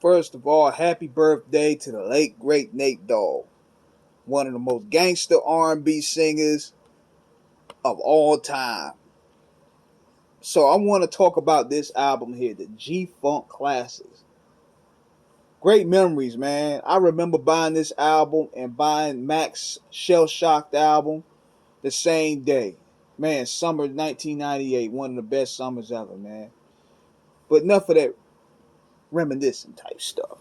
First of all, happy birthday to the late great Nate Dogg, one of the most gangster R&B singers of all time. So I want to talk about this album here, the G-Funk Classics. Great memories, man. I remember buying this album and buying Mac's Shell Shocked album the same day. Man, summer 1998, one of the best summers ever, man. But enough of that reminiscing type stuff.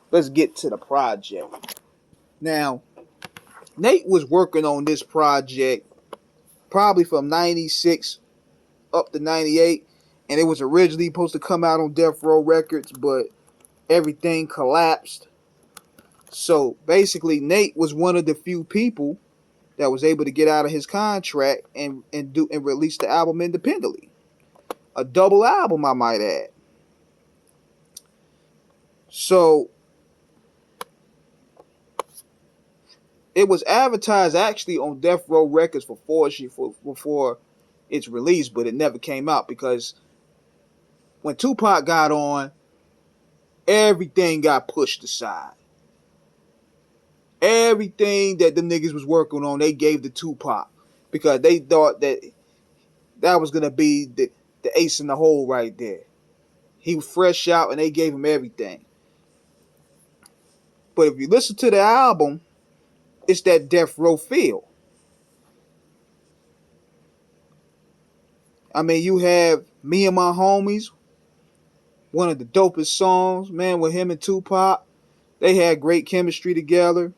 Let's get to the project. Now, Nate was working on this project probably from 96 up to 98, and it was originally supposed to come out on Death Row Records, but everything collapsed. So basically, Nate was one of the few people that was able to get out of his contract and release the album independently. A double album, I might add. So it was advertised actually on Death Row Records before its release, but it never came out because when Tupac got on, everything got pushed aside. Everything that the niggas was working on, they gave to Tupac because they thought that was gonna be the ace in the hole right there. He was fresh out, and they gave him everything. But if you listen to the album, it's that Death Row feel. I mean, you have Me and My Homies, one of the dopest songs, man, with him and Tupac. They had great chemistry together.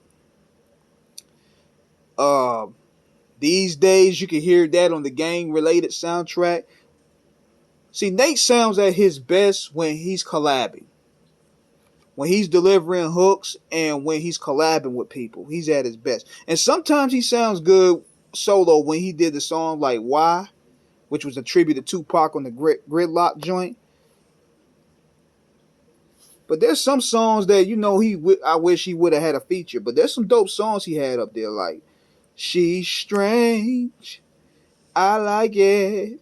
These days, you can hear that on the gang-related soundtrack. See, Nate sounds at his best when he's collabing. When he's delivering hooks and when he's collabing with people, he's at his best. And sometimes he sounds good solo when he did the song like Why, which was a tribute to Tupac on the Gridlock joint. But there's some songs that, I wish he would have had a feature. But there's some dope songs he had up there like She's Strange, I Like It,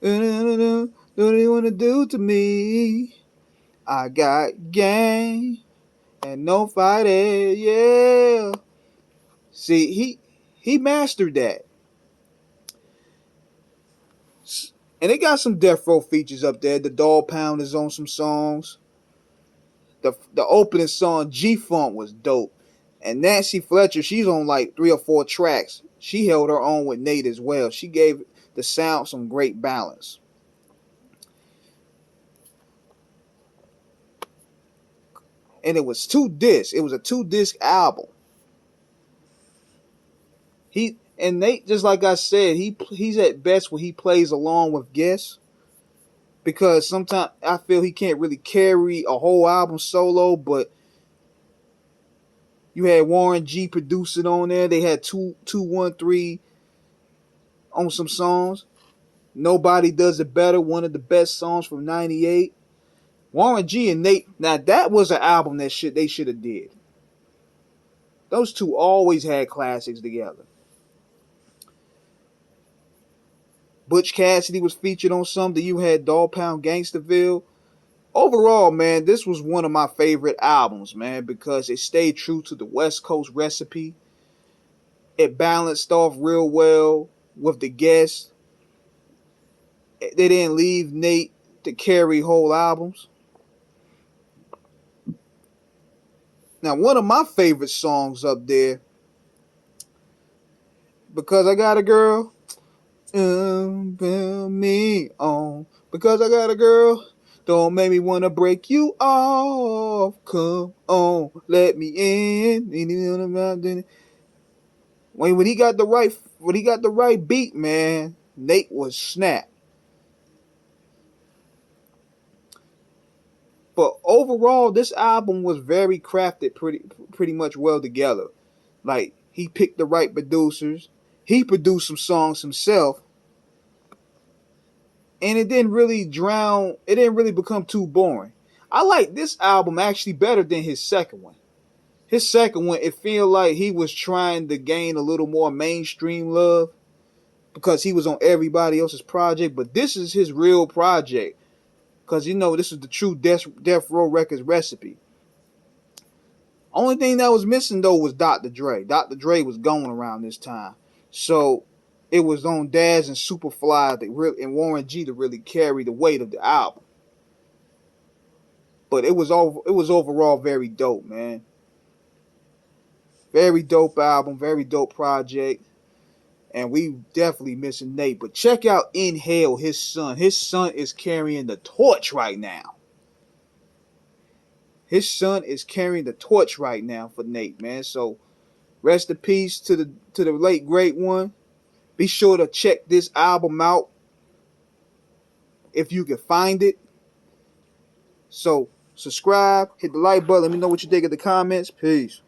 what do you want to do to me? I got game and no fighting, yeah. See, he mastered that. And they got some Death Row features up there. The Dog Pound is on some songs. The opening song, G-Funk, was dope. And Nancy Fletcher, she's on like 3 or 4 tracks. She held her own with Nate as well. She gave the sound some great balance. And it was 2 discs. It was a 2-disc album. And Nate, just like I said, he's at best when he plays along with guests. Because sometimes I feel he can't really carry a whole album solo, but you had Warren G producing on there. They had 213 on some songs. Nobody Does It Better, one of the best songs from 98. Warren G and Nate, now that was an album that they should have did. Those two always had classics together. Butch Cassidy was featured on something. You had Dog Pound Gangsterville. Overall, man, this was one of my favorite albums, man, because it stayed true to the West Coast recipe. It balanced off real well with the guests. They didn't leave Nate to carry whole albums. Now, one of my favorite songs up there, Because I Got a Girl, me on. Because I got a girl, don't make me wanna break you off. Come on, let me in. When he got the right beat, man, Nate was snapped. But overall, this album was very crafted, pretty much well together. Like, he picked the right producers. He produced some songs himself. And it didn't really become too boring. I like this album actually better than his second one. His second one, it feel like he was trying to gain a little more mainstream love because he was on everybody else's project. But this is his real project. Cause you know this is the true Death Row Records recipe. Only thing that was missing though was Dr. Dre. Dr. Dre was going around this time, so it was on Daz and Superfly and Warren G to really carry the weight of the album. But it was overall very dope, man. Very dope album, very dope project, and we definitely missing Nate. But check out Inhale, his son. His son is carrying the torch right now. His son is carrying the torch right now for Nate, man. So rest in peace to the late great one. Be sure to check this album out if you can find it. So subscribe, hit the like button. Let me know what you think in the comments. Peace.